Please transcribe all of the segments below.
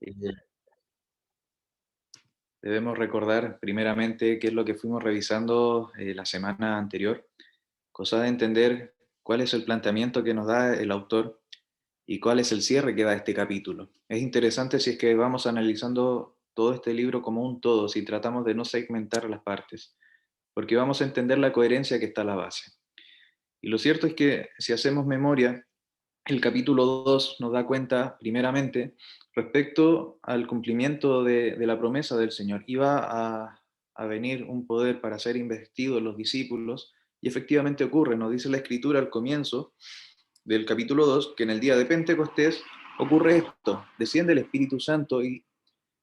Eh, Debemos recordar primeramente qué es lo que fuimos revisando la semana anterior, cosa de entender cuál es el planteamiento que nos da el autor y cuál es el cierre que da este capítulo. Es interesante si es que vamos analizando todo este libro como un todo, si tratamos de no segmentar las partes, porque vamos a entender la coherencia que está a la base. Y lo cierto es que si hacemos memoria, el capítulo 2 nos da cuenta, primeramente, respecto al cumplimiento de la promesa del Señor. Iba a venir un poder para ser investido en los discípulos, y efectivamente ocurre. Nos dice la Escritura al comienzo del capítulo 2 que en el día de Pentecostés ocurre esto: desciende el Espíritu Santo y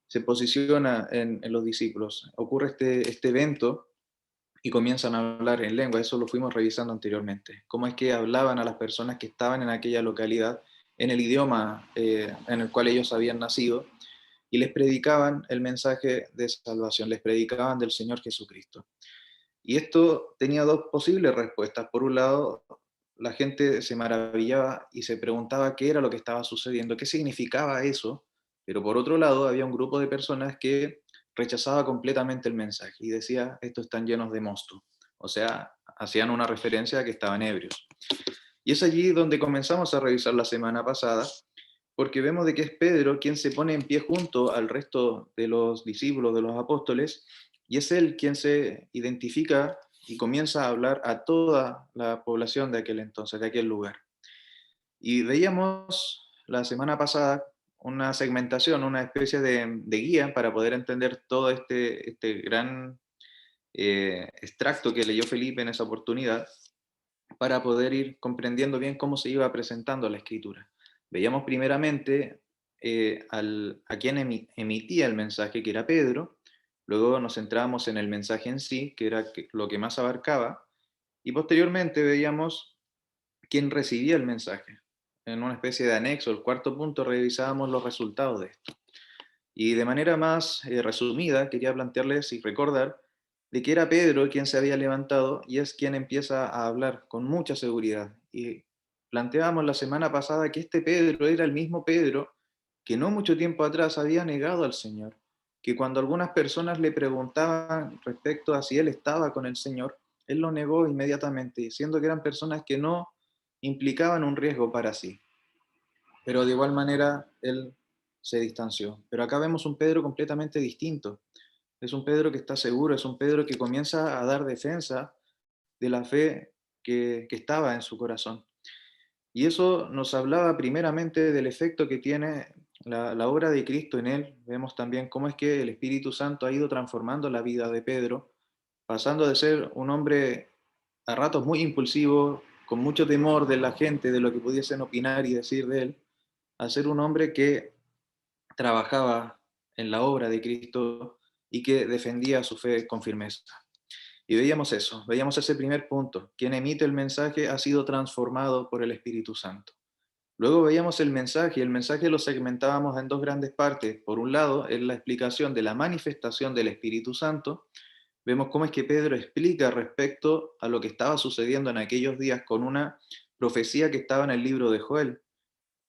se posiciona en los discípulos. Ocurre este evento y comienzan a hablar en lengua. Eso lo fuimos revisando anteriormente. Cómo es que hablaban a las personas que estaban en aquella localidad en el idioma en el cual ellos habían nacido, y les predicaban el mensaje de salvación, les predicaban del Señor Jesucristo. Y esto tenía dos posibles respuestas. Por un lado, la gente se maravillaba y se preguntaba qué era lo que estaba sucediendo, qué significaba eso, pero por otro lado había un grupo de personas que rechazaba completamente el mensaje y decía: estos están llenos de mosto. O sea, hacían una referencia a que estaban ebrios. Y es allí donde comenzamos a revisar la semana pasada, porque vemos de que es Pedro quien se pone en pie junto al resto de los discípulos, de los apóstoles, y es él quien se identifica y comienza a hablar a toda la población de aquel entonces, de aquel lugar. Y veíamos la semana pasada una segmentación, una especie de guía para poder entender todo este gran extracto que leyó Felipe en esa oportunidad, para poder ir comprendiendo bien cómo se iba presentando la escritura. Veíamos primeramente a quien emitía el mensaje, que era Pedro. Luego nos centrábamos en el mensaje en sí, que era lo que más abarcaba, y posteriormente veíamos quién recibía el mensaje. En una especie de anexo, el cuarto punto, revisábamos los resultados de esto. Y de manera más resumida, quería plantearles y recordar de que era Pedro quien se había levantado y es quien empieza a hablar con mucha seguridad. Y planteábamos la semana pasada que este Pedro era el mismo Pedro que no mucho tiempo atrás había negado al Señor, que cuando algunas personas le preguntaban respecto a si él estaba con el Señor, él lo negó inmediatamente, siendo que eran personas que no implicaban un riesgo para sí, pero de igual manera él se distanció. Pero acá vemos un Pedro completamente distinto. Es un Pedro que está seguro, es un Pedro que comienza a dar defensa de la fe que estaba en su corazón. Y eso nos hablaba primeramente del efecto que tiene la obra de Cristo en él. Vemos también cómo es que el Espíritu Santo ha ido transformando la vida de Pedro, pasando de ser un hombre a ratos muy impulsivo, con mucho temor de la gente, de lo que pudiesen opinar y decir de él, a ser un hombre que trabajaba en la obra de Cristo y que defendía su fe con firmeza. Y veíamos eso, veíamos ese primer punto: quien emite el mensaje ha sido transformado por el Espíritu Santo. Luego veíamos el mensaje, y el mensaje lo segmentábamos en dos grandes partes. Por un lado, es la explicación de la manifestación del Espíritu Santo. Vemos cómo es que Pedro explica respecto a lo que estaba sucediendo en aquellos días con una profecía que estaba en el libro de Joel.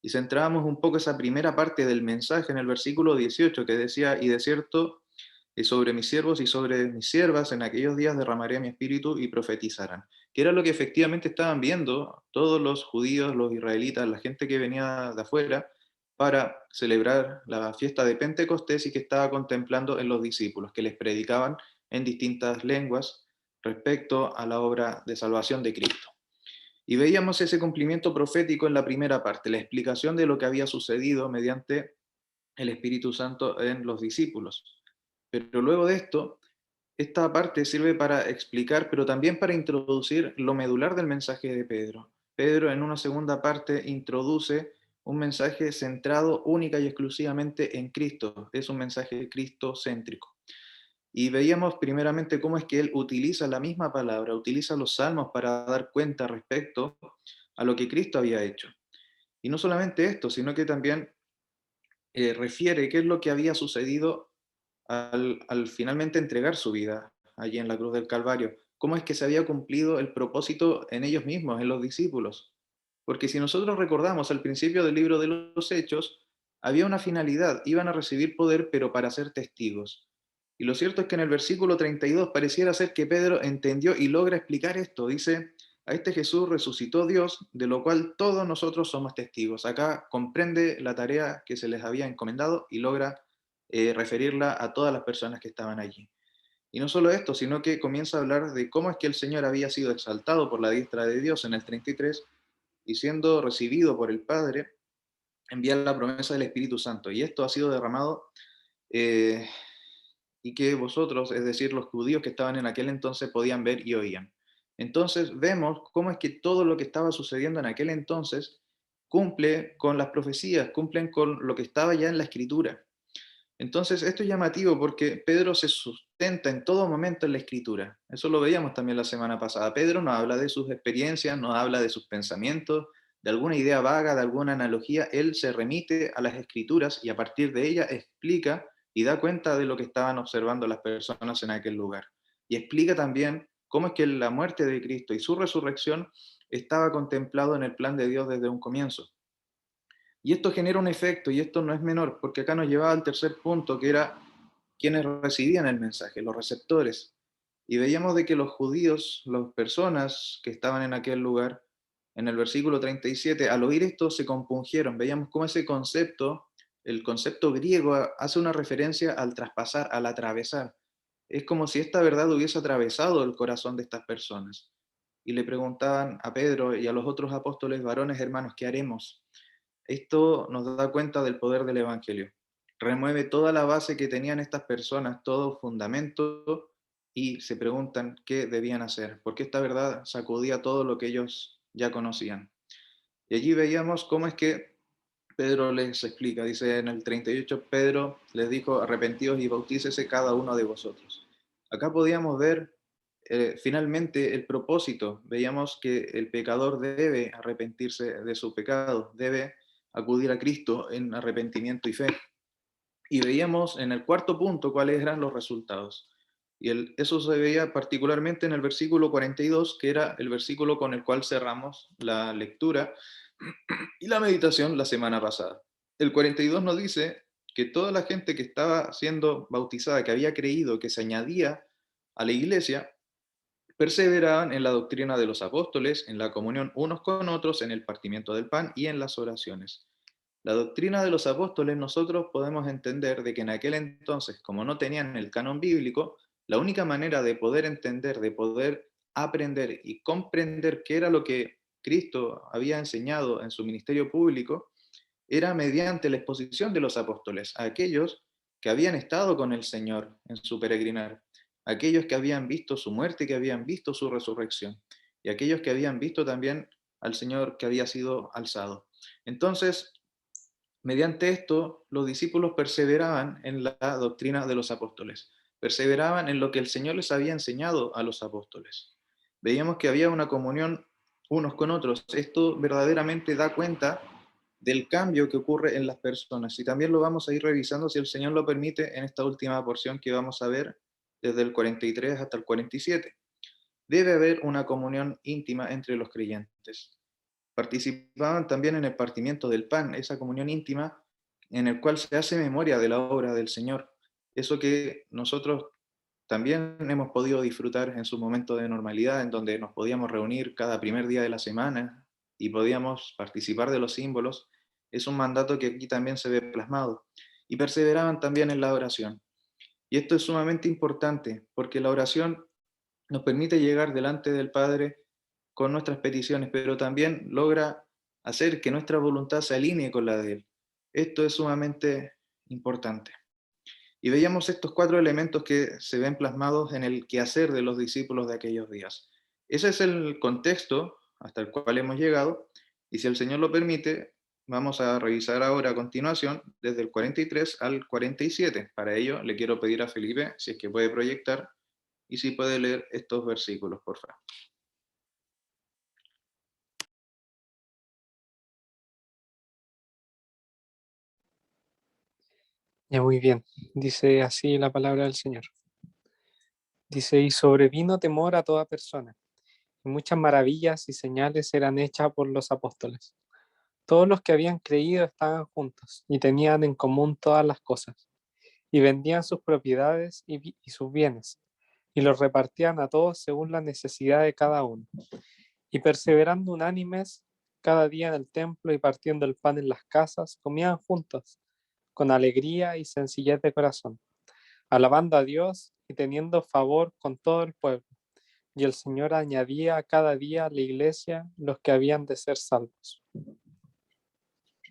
Y centrábamos un poco esa primera parte del mensaje en el versículo 18, que decía: y de cierto, sobre mis siervos y sobre mis siervas en aquellos días derramaré mi espíritu y profetizarán. Que era lo que efectivamente estaban viendo todos los judíos, los israelitas, la gente que venía de afuera para celebrar la fiesta de Pentecostés, y que estaba contemplando en los discípulos, que les predicaban en distintas lenguas respecto a la obra de salvación de Cristo. Y veíamos ese cumplimiento profético en la primera parte, la explicación de lo que había sucedido mediante el Espíritu Santo en los discípulos. Pero luego de esto, esta parte sirve para explicar, pero también para introducir lo medular del mensaje de Pedro. Pedro, en una segunda parte, introduce un mensaje centrado única y exclusivamente en Cristo. Es un mensaje cristocéntrico. Y veíamos primeramente cómo es que él utiliza la misma palabra, utiliza los salmos para dar cuenta respecto a lo que Cristo había hecho. Y no solamente esto, sino que también refiere qué es lo que había sucedido al finalmente entregar su vida allí en la cruz del Calvario. Cómo es que se había cumplido el propósito en ellos mismos, en los discípulos. Porque si nosotros recordamos al principio del libro de los Hechos, había una finalidad, iban a recibir poder, pero para ser testigos. Y lo cierto es que en el versículo 32 pareciera ser que Pedro entendió y logra explicar esto. Dice, a este Jesús resucitó Dios, de lo cual todos nosotros somos testigos. Acá comprende la tarea que se les había encomendado y logra referirla a todas las personas que estaban allí. Y no solo esto, sino que comienza a hablar de cómo es que el Señor había sido exaltado por la diestra de Dios en el 33 y siendo recibido por el Padre, envía la promesa del Espíritu Santo. Y esto ha sido derramado eh, y que vosotros, es decir, los judíos que estaban en aquel entonces, podían ver y oían. Entonces vemos cómo es que todo lo que estaba sucediendo en aquel entonces cumple con las profecías, cumplen con lo que estaba ya en la Escritura. Entonces, esto es llamativo porque Pedro se sustenta en todo momento en la Escritura. Eso lo veíamos también la semana pasada. Pedro nos habla de sus experiencias, nos habla de sus pensamientos, de alguna idea vaga, de alguna analogía. Él se remite a las Escrituras y a partir de ella explica y da cuenta de lo que estaban observando las personas en aquel lugar. Y explica también cómo es que la muerte de Cristo y su resurrección estaba contemplado en el plan de Dios desde un comienzo. Y esto genera un efecto, y esto no es menor, porque acá nos llevaba al tercer punto, que era quienes recibían el mensaje, los receptores. Y veíamos de que los judíos, las personas que estaban en aquel lugar, en el versículo 37, al oír esto se compungieron. Veíamos cómo ese concepto, el concepto griego, hace una referencia al traspasar, al atravesar. Es como si esta verdad hubiese atravesado el corazón de estas personas. Y le preguntaban a Pedro y a los otros apóstoles, varones hermanos, ¿qué haremos? Esto nos da cuenta del poder del Evangelio. Remueve toda la base que tenían estas personas, todo fundamento, y se preguntan qué debían hacer, porque esta verdad sacudía todo lo que ellos ya conocían. Y allí veíamos cómo es que Pedro les explica, dice en el 38, Pedro les dijo, arrepentidos y bautícese cada uno de vosotros. Acá podíamos ver finalmente el propósito, veíamos que el pecador debe arrepentirse de su pecado, debe acudir a Cristo en arrepentimiento y fe. Y veíamos en el cuarto punto cuáles eran los resultados. Y eso se veía particularmente en el versículo 42, que era el versículo con el cual cerramos la lectura y la meditación la semana pasada. El 42 nos dice que toda la gente que estaba siendo bautizada, que había creído, que se añadía a la iglesia, perseveraban en la doctrina de los apóstoles, en la comunión unos con otros, en el partimiento del pan y en las oraciones. La doctrina de los apóstoles nosotros podemos entender de que en aquel entonces, como no tenían el canon bíblico, la única manera de poder entender, de poder aprender y comprender qué era lo que Cristo había enseñado en su ministerio público, era mediante la exposición de los apóstoles, a aquellos que habían estado con el Señor en su peregrinar, aquellos que habían visto su muerte y que habían visto su resurrección, y aquellos que habían visto también al Señor que había sido alzado. Entonces, mediante esto, los discípulos perseveraban en la doctrina de los apóstoles, perseveraban en lo que el Señor les había enseñado a los apóstoles. Veíamos que había una comunión unos con otros. Esto verdaderamente da cuenta del cambio que ocurre en las personas. Y también lo vamos a ir revisando, si el Señor lo permite, en esta última porción que vamos a ver desde el 43 hasta el 47. Debe haber una comunión íntima entre los creyentes. Participaban también en el partimiento del pan, esa comunión íntima en el cual se hace memoria de la obra del Señor. Eso que nosotros también hemos podido disfrutar en su momento de normalidad, en donde nos podíamos reunir cada primer día de la semana y podíamos participar de los símbolos, es un mandato que aquí también se ve plasmado. Y perseveraban también en la oración. Y esto es sumamente importante, porque la oración nos permite llegar delante del Padre con nuestras peticiones, pero también logra hacer que nuestra voluntad se alinee con la de Él. Esto es sumamente importante. Y veíamos estos cuatro elementos que se ven plasmados en el quehacer de los discípulos de aquellos días. Ese es el contexto hasta el cual hemos llegado, y si el Señor lo permite, vamos a revisar ahora a continuación desde el 43 al 47. Para ello, le quiero pedir a Felipe si es que puede proyectar y si puede leer estos versículos, por favor. Ya, muy bien. Dice así la palabra del Señor. Dice, y sobrevino temor a toda persona, y muchas maravillas y señales eran hechas por los apóstoles. Todos los que habían creído estaban juntos y tenían en común todas las cosas, y vendían sus propiedades y sus bienes, y los repartían a todos según la necesidad de cada uno. Y perseverando unánimes cada día en el templo y partiendo el pan en las casas, comían juntos, con alegría y sencillez de corazón, alabando a Dios y teniendo favor con todo el pueblo. Y el Señor añadía a cada día a la iglesia los que habían de ser salvos.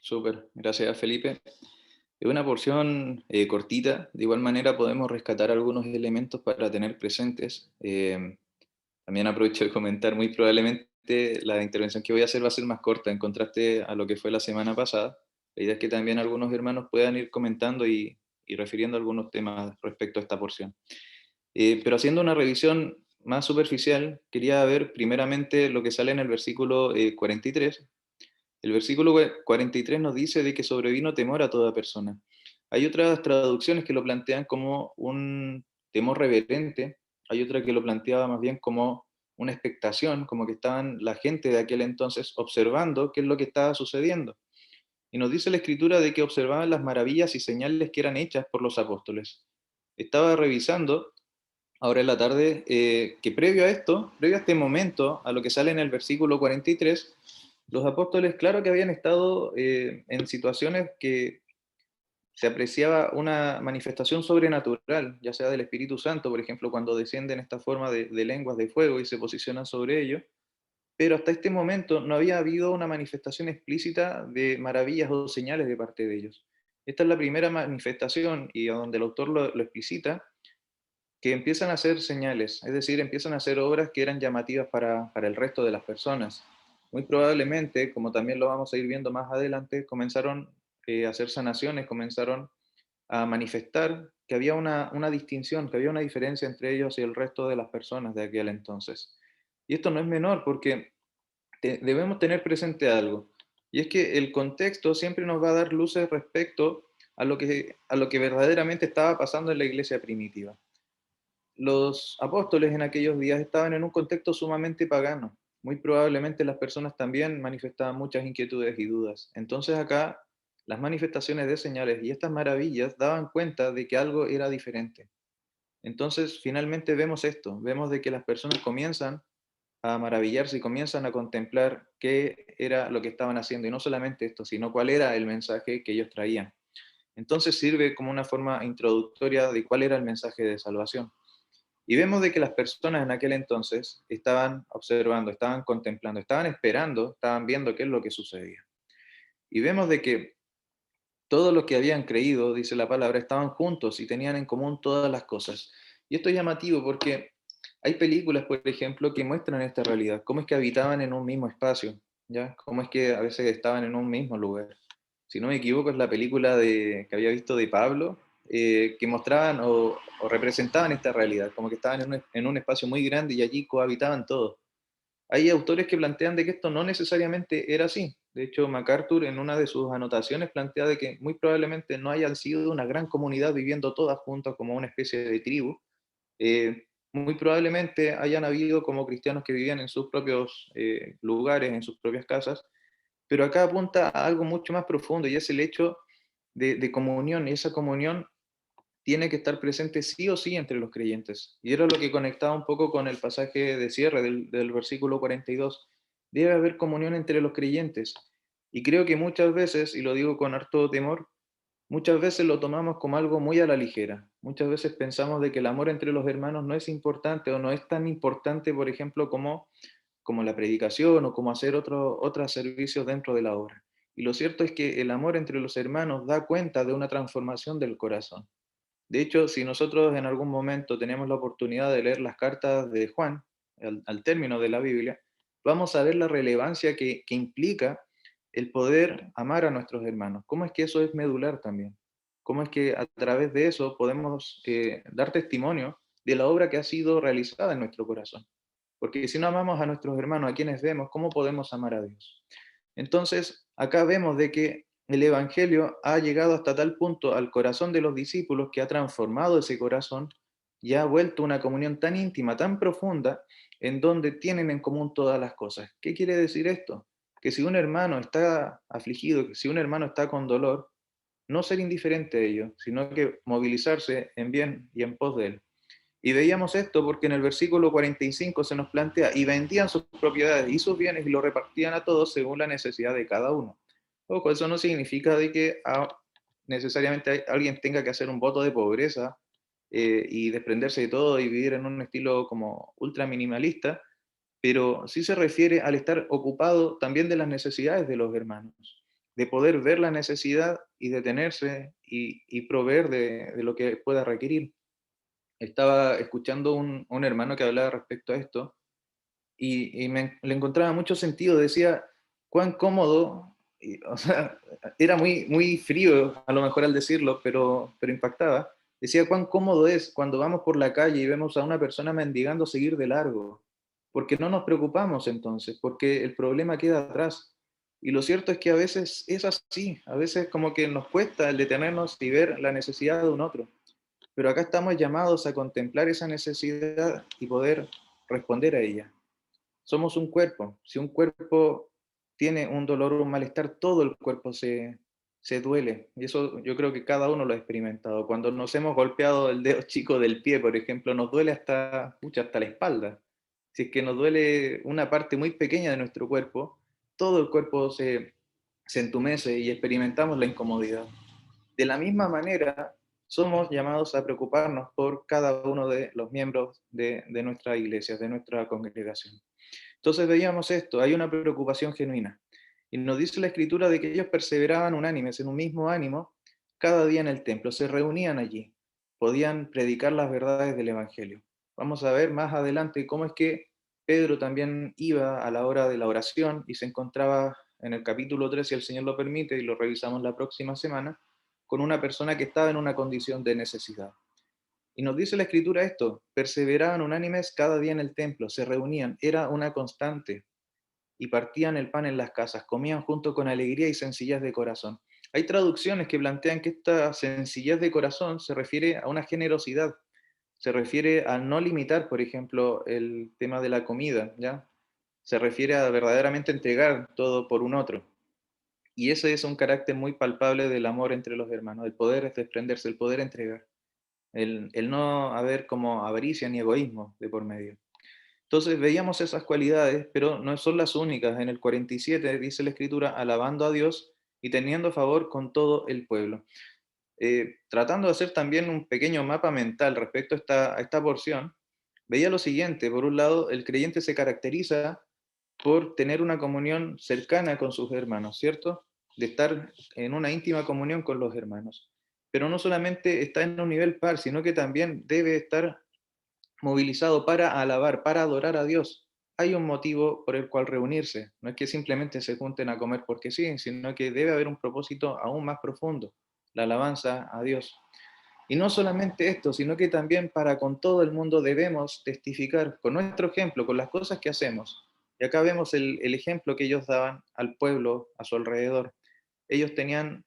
Súper, gracias Felipe. Es una porción cortita, de igual manera podemos rescatar algunos elementos para tener presentes. También aprovecho de comentar, muy probablemente la intervención que voy a hacer va a ser más corta en contraste a lo que fue la semana pasada. La idea es que también algunos hermanos puedan ir comentando y refiriendo algunos temas respecto a esta porción. Pero haciendo una revisión más superficial, quería ver primeramente lo que sale en el versículo 43. El versículo 43 nos dice de que sobrevino temor a toda persona. Hay otras traducciones que lo plantean como un temor reverente, hay otra que lo planteaba más bien como una expectación, como que estaban la gente de aquel entonces observando qué es lo que estaba sucediendo. Y nos dice la escritura de que observaban las maravillas y señales que eran hechas por los apóstoles. Estaba revisando ahora en la tarde, que previo a esto, previo a este momento, a lo que sale en el versículo 43, los apóstoles, claro que habían estado en situaciones que se apreciaba una manifestación sobrenatural, ya sea del Espíritu Santo, por ejemplo, cuando descienden esta forma de lenguas de fuego y se posicionan sobre ellos, pero hasta este momento no había habido una manifestación explícita de maravillas o señales de parte de ellos. Esta es la primera manifestación y a donde el autor lo explicita, que empiezan a hacer señales, es decir, empiezan a hacer obras que eran llamativas para el resto de las personas. Muy probablemente, como también lo vamos a ir viendo más adelante, comenzaron a hacer sanaciones, comenzaron a manifestar que había una distinción, que había una diferencia entre ellos y el resto de las personas de aquel entonces. Y esto no es menor porque debemos tener presente algo, y es que el contexto siempre nos va a dar luces respecto a lo que verdaderamente estaba pasando en la iglesia primitiva. Los apóstoles en aquellos días estaban en un contexto sumamente pagano. Muy probablemente las personas también manifestaban muchas inquietudes y dudas. Entonces acá las manifestaciones de señales y estas maravillas daban cuenta de que algo era diferente. Entonces finalmente vemos esto, vemos de que las personas comienzan a maravillarse y comienzan a contemplar qué era lo que estaban haciendo, y no solamente esto, sino cuál era el mensaje que ellos traían. Entonces sirve como una forma introductoria de cuál era el mensaje de salvación. Y vemos de que las personas en aquel entonces estaban observando, estaban contemplando, estaban esperando, estaban viendo qué es lo que sucedía. Y vemos de que todos los que habían creído, dice la palabra, estaban juntos y tenían en común todas las cosas. Y esto es llamativo porque hay películas, por ejemplo, que muestran esta realidad, cómo es que habitaban en un mismo espacio, ¿ya? Cómo es que a veces estaban en un mismo lugar. Si no me equivoco, es la película que había visto de Pablo, que mostraban o representaban esta realidad, como que estaban en un espacio muy grande y allí cohabitaban todos. Hay autores que plantean de que esto no necesariamente era así. De hecho, MacArthur en una de sus anotaciones plantea de que muy probablemente no hayan sido una gran comunidad viviendo todas juntas como una especie de tribu. Muy probablemente hayan habido como cristianos que vivían en sus propios lugares, en sus propias casas, pero acá apunta a algo mucho más profundo, y es el hecho de comunión, y esa comunión tiene que estar presente sí o sí entre los creyentes. Y era lo que conectaba un poco con el pasaje de cierre del versículo 42. Debe haber comunión entre los creyentes. Y creo que muchas veces, y lo digo con harto temor, muchas veces lo tomamos como algo muy a la ligera. Muchas veces pensamos de que el amor entre los hermanos no es importante o no es tan importante, por ejemplo, como la predicación o como hacer otros servicios dentro de la obra. Y lo cierto es que el amor entre los hermanos da cuenta de una transformación del corazón. De hecho, si nosotros en algún momento tenemos la oportunidad de leer las cartas de Juan, al término de la Biblia, vamos a ver la relevancia que implica el poder amar a nuestros hermanos. ¿Cómo es que eso es medular también? ¿Cómo es que a través de eso podemos dar testimonio de la obra que ha sido realizada en nuestro corazón? Porque si no amamos a nuestros hermanos, a quienes vemos, ¿cómo podemos amar a Dios? Entonces, acá vemos de que el Evangelio ha llegado hasta tal punto al corazón de los discípulos que ha transformado ese corazón y ha vuelto una comunión tan íntima, tan profunda, en donde tienen en común todas las cosas. ¿Qué quiere decir esto? que si un hermano está afligido, que si un hermano está con dolor, no ser indiferente a ello, sino que movilizarse en bien y en pos de él. Y veíamos esto porque en el versículo 45 se nos plantea, y vendían sus propiedades y sus bienes y lo repartían a todos según la necesidad de cada uno. Ojo, eso no significa de que necesariamente alguien tenga que hacer un voto de pobreza y desprenderse de todo y vivir en un estilo como ultra minimalista, pero sí se refiere al estar ocupado también de las necesidades de los hermanos, de poder ver la necesidad y detenerse y proveer de lo que pueda requerir. Estaba escuchando un hermano que hablaba respecto a esto le encontraba mucho sentido, decía cuán cómodo, o sea, era muy frío a lo mejor al decirlo, pero impactaba, decía cuán cómodo es cuando vamos por la calle y vemos a una persona mendigando seguir de largo, porque no nos preocupamos entonces, porque el problema queda atrás. Y lo cierto es que a veces es así, a veces como que nos cuesta el detenernos y ver la necesidad de un otro. Pero acá estamos llamados a contemplar esa necesidad y poder responder a ella. Somos un cuerpo. Si un cuerpo tiene un dolor o un malestar, todo el cuerpo se duele. Y eso yo creo que cada uno lo ha experimentado. Cuando nos hemos golpeado el dedo chico del pie, por ejemplo, nos duele hasta, pucha, hasta la espalda. Si es que nos duele una parte muy pequeña de nuestro cuerpo, todo el cuerpo se entumece y experimentamos la incomodidad. De la misma manera, somos llamados a preocuparnos por cada uno de los miembros de nuestra iglesia, de nuestra congregación. Entonces veíamos esto, hay una preocupación genuina. Y nos dice la escritura de que ellos perseveraban unánimes en un mismo ánimo cada día en el templo, se reunían allí, podían predicar las verdades del Evangelio. Vamos a ver más adelante cómo es que Pedro también iba a la hora de la oración y se encontraba en el capítulo 3, si el Señor lo permite, y lo revisamos la próxima semana, con una persona que estaba en una condición de necesidad. Y nos dice la escritura esto, perseveraban unánimes cada día en el templo, se reunían, era una constante, y partían el pan en las casas, comían junto con alegría y sencillez de corazón. Hay traducciones que plantean que esta sencillez de corazón se refiere a una generosidad, se refiere a no limitar, por ejemplo, el tema de la comida, ¿ya? Se refiere a verdaderamente entregar todo por un otro. Y ese es un carácter muy palpable del amor entre los hermanos, el poder desprenderse, el poder entregar, el no haber como avaricia ni egoísmo de por medio. Entonces veíamos esas cualidades, pero no son las únicas. En el 47 dice la escritura, alabando a Dios y teniendo favor con todo el pueblo. Tratando de hacer también un pequeño mapa mental respecto a esta porción, veía lo siguiente. Por un lado, el creyente se caracteriza por tener una comunión cercana con sus hermanos, ¿cierto? De estar en una íntima comunión con los hermanos. Pero no solamente está en un nivel par, sino que también debe estar movilizado para alabar, para adorar a Dios. Hay un motivo por el cual reunirse. No es que simplemente se junten a comer porque sí, sino que debe haber un propósito aún más profundo, la alabanza a Dios. Y no solamente esto, sino que también para con todo el mundo debemos testificar con nuestro ejemplo, con las cosas que hacemos. Y acá vemos el ejemplo que ellos daban al pueblo a su alrededor. Ellos tenían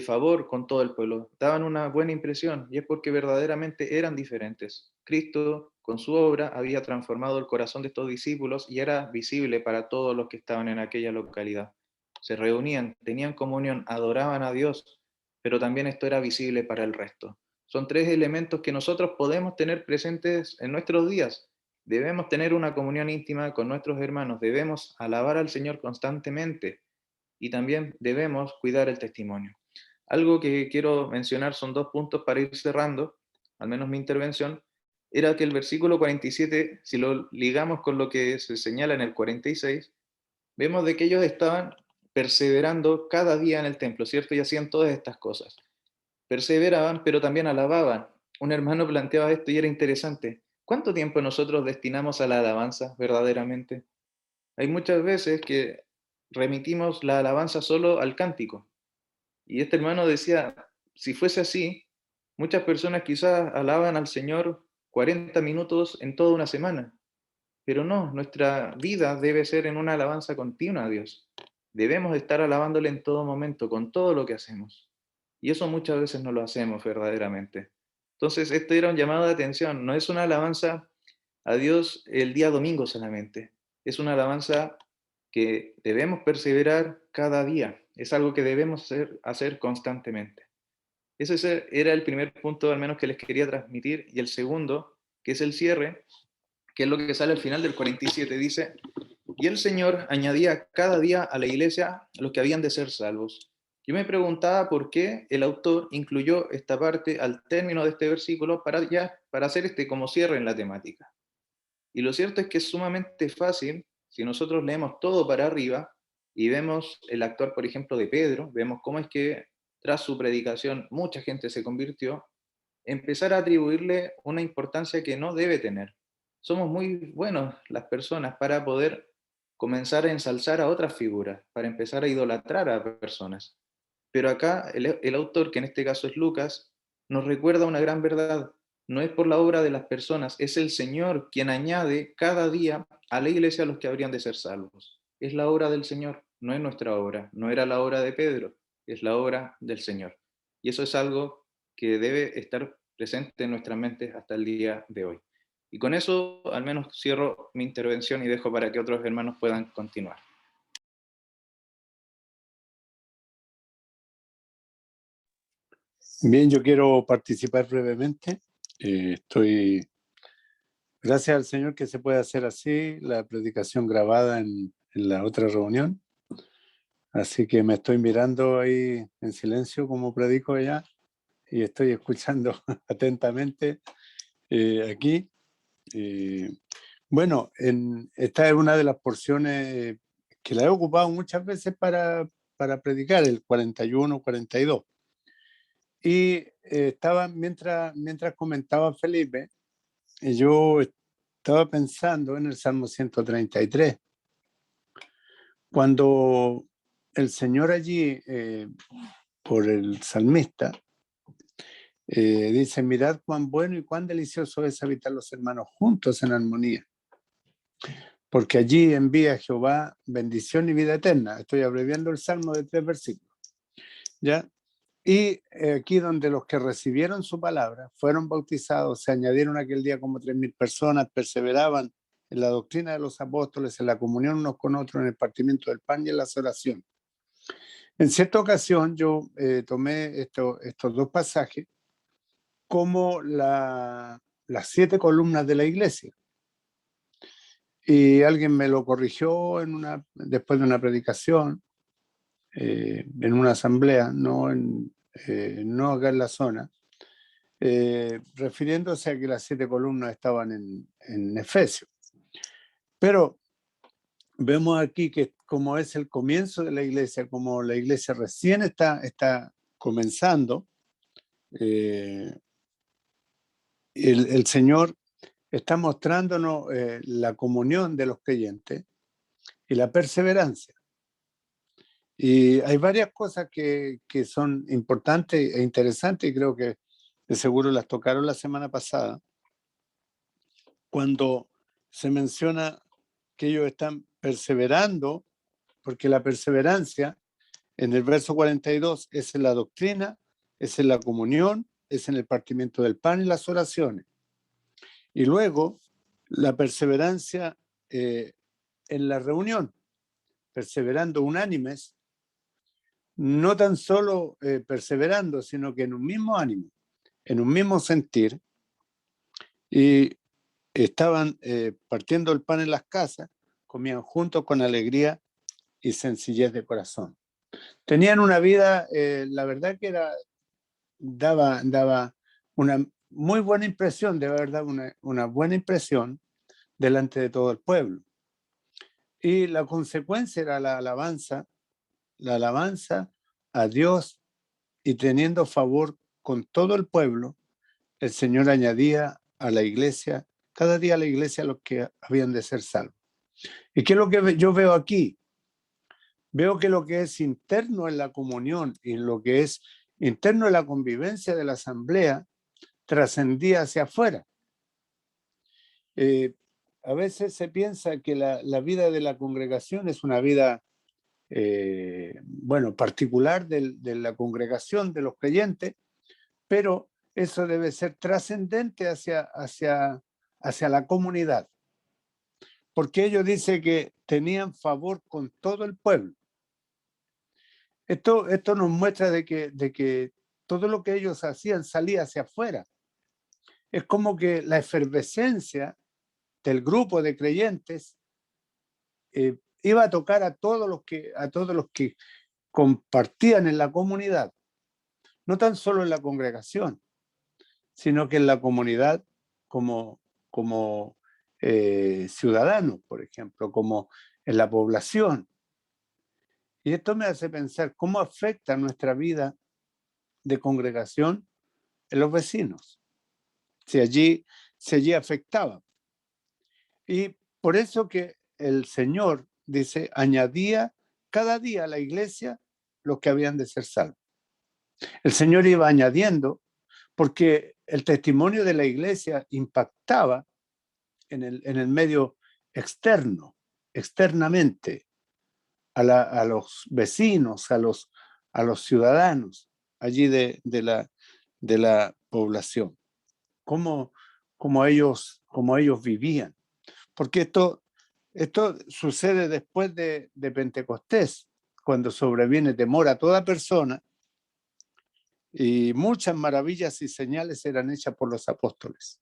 favor con todo el pueblo, daban una buena impresión y es porque verdaderamente eran diferentes. Cristo con su obra había transformado el corazón de estos discípulos y era visible para todos los que estaban en aquella localidad. Se reunían, tenían comunión, adoraban a Dios, pero también esto era visible para el resto. Son tres elementos que nosotros podemos tener presentes en nuestros días. Debemos tener una comunión íntima con nuestros hermanos, debemos alabar al Señor constantemente y también debemos cuidar el testimonio. Algo que quiero mencionar son dos puntos para ir cerrando, al menos mi intervención, era que el versículo 47, si lo ligamos con lo que se señala en el 46, vemos de que ellos estaban perseverando cada día en el templo, ¿cierto? Y hacían todas estas cosas. Perseveraban, pero también alababan. Un hermano planteaba esto y era interesante. ¿Cuánto tiempo nosotros destinamos a la alabanza verdaderamente? Hay muchas veces que remitimos la alabanza solo al cántico. Y este hermano decía, si fuese así, muchas personas quizás alaban al Señor 40 minutos en toda una semana, pero no, nuestra vida debe ser en una alabanza continua a Dios. Debemos estar alabándole en todo momento, con todo lo que hacemos. Y eso muchas veces no lo hacemos verdaderamente. Entonces, esto era un llamado de atención, no es una alabanza a Dios el día domingo solamente, es una alabanza que debemos perseverar cada día. Es algo que debemos hacer constantemente. Ese era el primer punto, al menos que les quería transmitir. Y el segundo, que es el cierre, que es lo que sale al final del 47, dice: y el Señor añadía cada día a la iglesia a los que habían de ser salvos. Yo me preguntaba por qué el autor incluyó esta parte al término de este versículo para hacer este como cierre en la temática. Y lo cierto es que es sumamente fácil, si nosotros leemos todo para arriba y vemos el actuar, por ejemplo, de Pedro, vemos cómo es que tras su predicación mucha gente se convirtió, empezar a atribuirle una importancia que no debe tener. Somos muy buenos las personas para poder comenzar a ensalzar a otras figuras, para empezar a idolatrar a personas. Pero acá el autor, que en este caso es Lucas, nos recuerda una gran verdad. No es por la obra de las personas, es el Señor quien añade cada día a la iglesia a los que habrían de ser salvos. Es la obra del Señor, no es nuestra obra. No era la obra de Pedro, es la obra del Señor. Y eso es algo que debe estar presente en nuestras mentes hasta el día de hoy. Y con eso al menos cierro mi intervención y dejo para que otros hermanos puedan continuar. Bien, yo quiero participar brevemente. Gracias al Señor que se puede hacer así, la predicación grabada en la otra reunión. Así que me estoy mirando ahí en silencio como predico allá y estoy escuchando atentamente aquí. Bueno, esta es una de las porciones que la he ocupado muchas veces para predicar, el 41, 42. Y estaba, mientras comentaba Felipe, yo estaba pensando en el Salmo 133, cuando el Señor allí, por el salmista, dice: mirad cuán bueno y cuán delicioso es habitar los hermanos juntos en armonía, porque allí envía Jehová bendición y vida eterna. Estoy abreviando el Salmo de 3 versículos, ¿ya? Y aquí donde los que recibieron su palabra fueron bautizados, se añadieron aquel día como 3.000 personas, perseveraban en la doctrina de los apóstoles, en la comunión unos con otros, en el partimiento del pan y en las oraciones. En cierta ocasión yo tomé estos dos pasajes como las 7 columnas de la iglesia. Y alguien me lo corrigió después de una predicación, en una asamblea, no acá en la zona, refiriéndose a que las 7 columnas estaban en Efesios. Pero vemos aquí que como es el comienzo de la iglesia, como la iglesia recién está comenzando, el Señor está mostrándonos la comunión de los creyentes y la perseverancia. Y hay varias cosas que son importantes e interesantes, y creo que de seguro las tocaron la semana pasada, cuando se menciona que ellos están perseverando, porque la perseverancia en el verso 42 es en la doctrina, es en la comunión, es en el partimiento del pan y las oraciones. Y luego la perseverancia en la reunión, perseverando unánimes, no tan solo perseverando, sino que en un mismo ánimo, en un mismo sentir, y estaban partiendo el pan en las casas, comían juntos con alegría y sencillez de corazón. Tenían una vida, la verdad que daba una muy buena impresión, de verdad, una buena impresión delante de todo el pueblo. Y la consecuencia era la alabanza a Dios, y teniendo favor con todo el pueblo, el Señor añadía a la iglesia, cada día a la iglesia, los que habían de ser salvos. ¿Y qué es lo que yo veo aquí? Veo que lo que es interno en la comunión y lo que es interno en la convivencia de la asamblea trascendía hacia afuera. A veces se piensa que la vida de la congregación es una vida, particular de la congregación, de los creyentes, pero eso debe ser trascendente hacia la comunidad. Porque ellos dicen que tenían favor con todo el pueblo. Esto nos muestra de que todo lo que ellos hacían salía hacia afuera. Es como que la efervescencia del grupo de creyentes iba a tocar a todos los que compartían en la comunidad, no tan solo en la congregación, sino que en la comunidad como ciudadanos, por ejemplo, como en la población. Y esto me hace pensar cómo afecta nuestra vida de congregación en los vecinos, si allí afectaba. Y por eso que el Señor dice, añadía cada día a la iglesia los que habían de ser salvos. El Señor iba añadiendo porque el testimonio de la iglesia impactaba en el medio externo, externamente, a los vecinos, a los ciudadanos allí de la población, cómo ellos vivían. Porque esto sucede después de Pentecostés, cuando sobreviene temor a toda persona, y muchas maravillas y señales eran hechas por los apóstoles.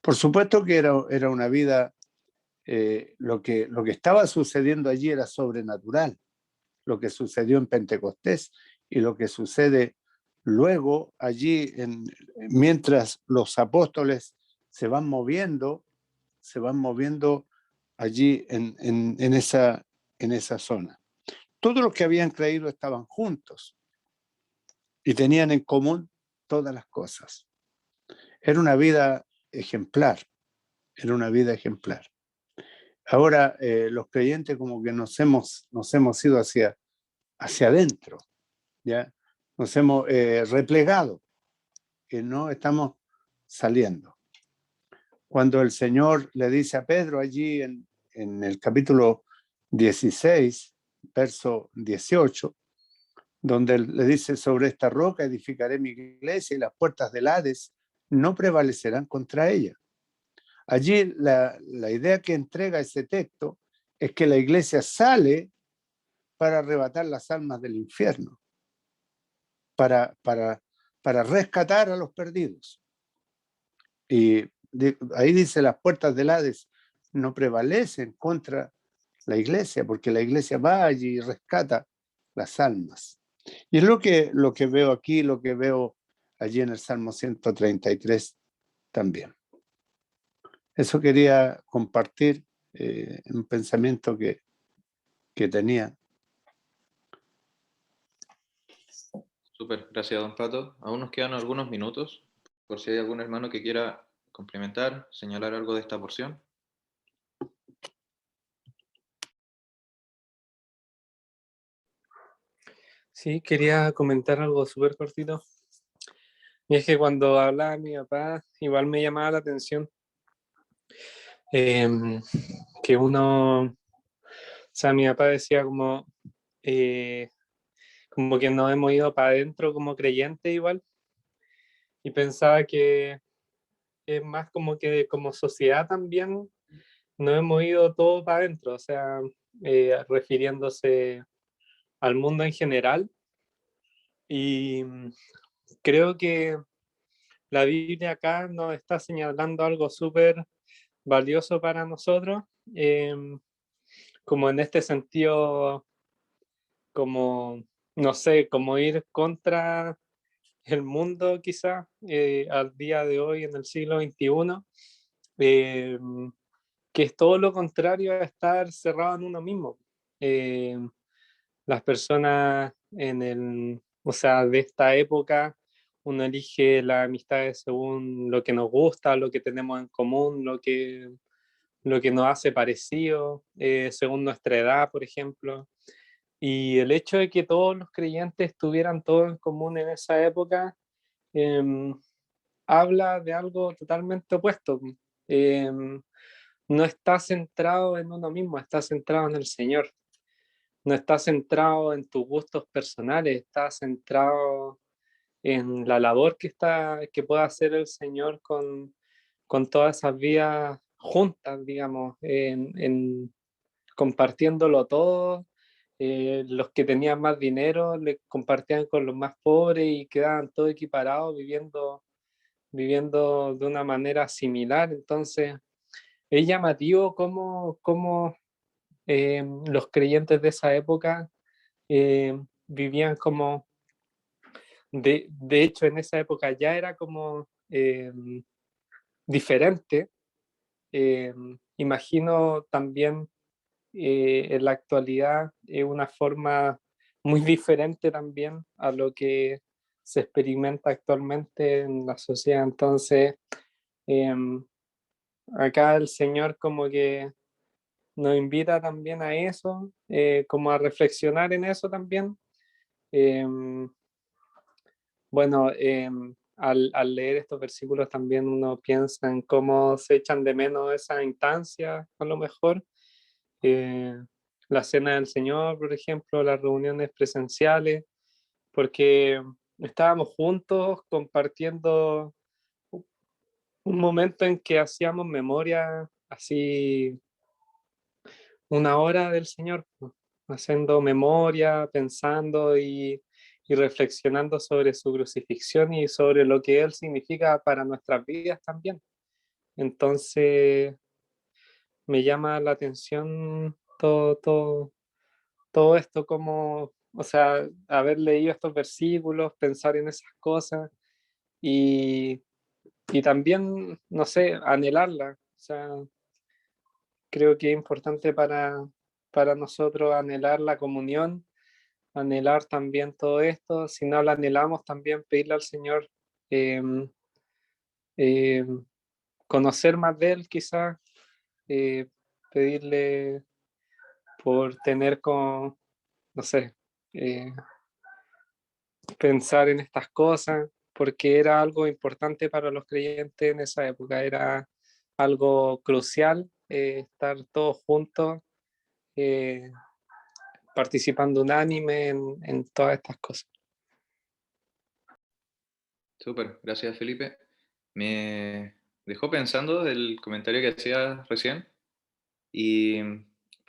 Por supuesto que era una vida, lo que estaba sucediendo allí era sobrenatural, lo que sucedió en Pentecostés y lo que sucede luego allí, mientras los apóstoles se van moviendo allí en esa zona. Todos los que habían creído estaban juntos y tenían en común todas las cosas. Era una vida ejemplar, Ahora los creyentes como que nos hemos ido hacia adentro, ¿ya? Nos hemos replegado, que no estamos saliendo. Cuando el Señor le dice a Pedro allí en el capítulo 16, verso 18, donde le dice, sobre esta roca edificaré mi iglesia y las puertas del Hades no prevalecerán contra ella. Allí la idea que entrega ese texto es que la iglesia sale para arrebatar las almas del infierno, para rescatar a los perdidos. Y ahí dice, las puertas del Hades no prevalecen contra la iglesia, porque la iglesia va allí y rescata las almas. Y es lo que veo aquí, lo que veo allí en el Salmo 133 también. Eso quería compartir, un pensamiento que tenía. Súper, gracias, don Pato. Aún nos quedan algunos minutos, por si hay algún hermano que quiera complementar, señalar algo de esta porción. Sí, quería comentar algo súper cortito. Y es que cuando hablaba mi papá, igual me llamaba la atención que o sea, mi papá decía como que nos hemos ido para adentro como creyentes igual, y pensaba que es más como que como sociedad también nos hemos ido todo para adentro, o sea, refiriéndose al mundo en general. Y creo que la Biblia acá nos está señalando algo súper valioso para nosotros, como en este sentido, como, no sé, como ir contra el mundo quizá al día de hoy en el siglo XXI, eh, que es todo lo contrario a estar cerrado en uno mismo. Eh, las personas o sea, de esta época, uno elige las amistades según lo que nos gusta, lo que tenemos en común, lo que nos hace parecido, según nuestra edad, por ejemplo. Y el hecho de que todos los creyentes tuvieran todo en común en esa época, habla de algo totalmente opuesto. No está centrado en uno mismo, está centrado en el Señor. No está centrado en tus gustos personales, está centrado en la labor que pueda hacer el Señor con todas esas vidas juntas, digamos, compartiéndolo todo. Los que tenían más dinero le compartían con los más pobres y quedaban todos equiparados viviendo de una manera similar. Entonces, es llamativo cómo los creyentes de esa época vivían como, de hecho en esa época ya era como diferente. Imagino también en la actualidad una forma muy diferente también a lo que se experimenta actualmente en la sociedad. Entonces, acá el Señor como que nos invita también a eso, como a reflexionar en eso también. Bueno, al leer estos versículos también uno piensa en cómo se echan de menos esa instancia, a lo mejor. Eh, la cena del Señor, por ejemplo, las reuniones presenciales, porque estábamos juntos compartiendo un momento en que hacíamos memoria, así una hora del Señor, pues, haciendo memoria, pensando y reflexionando sobre su crucifixión y sobre lo que Él significa para nuestras vidas también. Entonces, me llama la atención todo esto, como, o sea, haber leído estos versículos, pensar en esas cosas y, y también, no sé, anhelarla. O sea, creo que es importante para nosotros anhelar la comunión, anhelar también todo esto. Si no la anhelamos, también pedirle al Señor eh, eh, conocer más de Él, quizás, eh, pedirle por tener con, no sé, eh, pensar en estas cosas, porque era algo importante para los creyentes en esa época, era algo crucial estar todos juntos, eh, participando unánime en todas estas cosas. Súper, gracias Felipe. Me dejó pensando el comentario que hacías recién y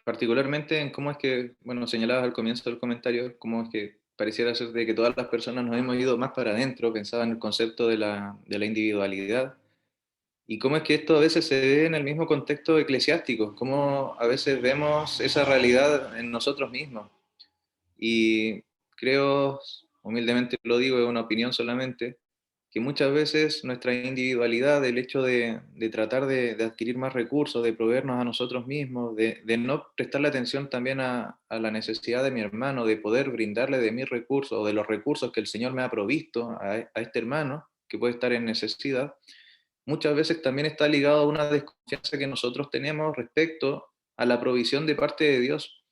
particularmente en cómo es que, bueno, señalabas al comienzo del comentario, cómo es que pareciera ser de que todas las personas nos hemos ido más para adentro, pensaba en el concepto de la individualidad y cómo es que esto a veces se ve en el mismo contexto eclesiástico, cómo a veces vemos esa realidad en nosotros mismos. Y creo, humildemente lo digo, es una opinión solamente, que muchas veces nuestra individualidad, el hecho de tratar de adquirir más recursos, de proveernos a nosotros mismos, de no prestarle atención también a la necesidad de mi hermano, de poder brindarle de mis recursos o de los recursos que el Señor me ha provisto a este hermano que puede estar en necesidad, muchas veces también está ligado a una desconfianza que nosotros tenemos respecto a la provisión de parte de Dios.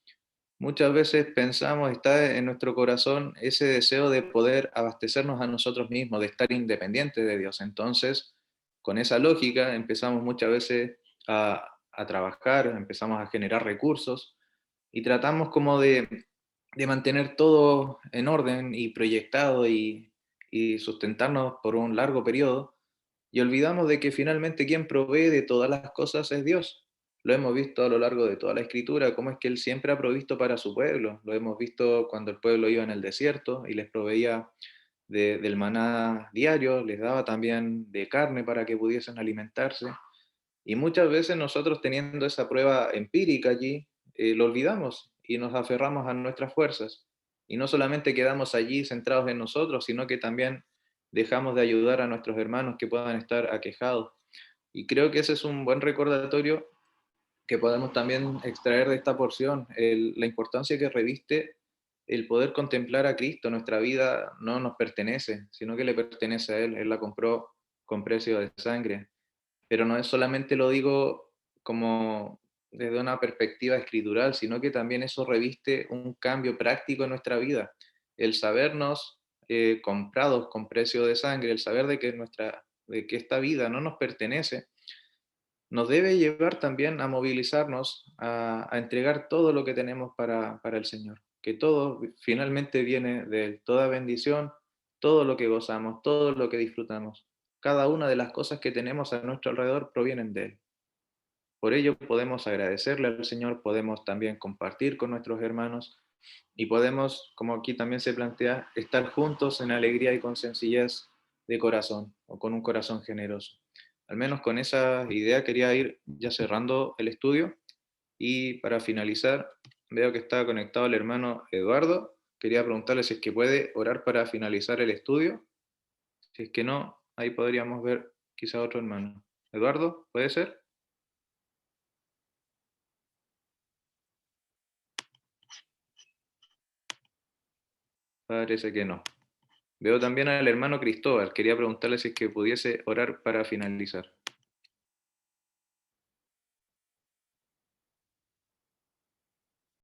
Muchas veces pensamos, está en nuestro corazón ese deseo de poder abastecernos a nosotros mismos, de estar independientes de Dios. Entonces, con esa lógica, empezamos muchas veces a trabajar, empezamos a generar recursos y tratamos como de mantener todo en orden y proyectado y sustentarnos por un largo periodo. Y olvidamos de que finalmente quien provee de todas las cosas es Dios. Lo hemos visto a lo largo de toda la escritura, cómo es que Él siempre ha provisto para su pueblo. Lo hemos visto cuando el pueblo iba en el desierto y les proveía del maná diario, les daba también de carne para que pudiesen alimentarse. Y muchas veces nosotros teniendo esa prueba empírica allí, lo olvidamos y nos aferramos a nuestras fuerzas. Y no solamente quedamos allí centrados en nosotros, sino que también dejamos de ayudar a nuestros hermanos que puedan estar aquejados. Y creo que ese es un buen recordatorio que podemos también extraer de esta porción, la importancia que reviste el poder contemplar a Cristo. Nuestra vida no nos pertenece, sino que le pertenece a Él. Él la compró con precio de sangre. Pero no es solamente lo digo como desde una perspectiva escritural, sino que también eso reviste un cambio práctico en nuestra vida. El sabernos comprados con precio de sangre, el saber de que esta vida no nos pertenece, nos debe llevar también a movilizarnos, a entregar todo lo que tenemos para el Señor. Que todo finalmente viene de Él, toda bendición, todo lo que gozamos, todo lo que disfrutamos. Cada una de las cosas que tenemos a nuestro alrededor provienen de Él. por ello podemos agradecerle al Señor, podemos también compartir con nuestros hermanos y podemos, como aquí también se plantea, estar juntos en alegría y con sencillez de corazón o con un corazón generoso. Al menos con esa idea quería ir ya cerrando el estudio y para finalizar, veo que está conectado el hermano Eduardo. Quería preguntarle si es que puede orar para finalizar el estudio. Si es que no, ahí podríamos ver quizá otro hermano. Eduardo, ¿puede ser? Parece que no. Veo también al hermano Cristóbal. Quería preguntarle si es que pudiese orar para finalizar.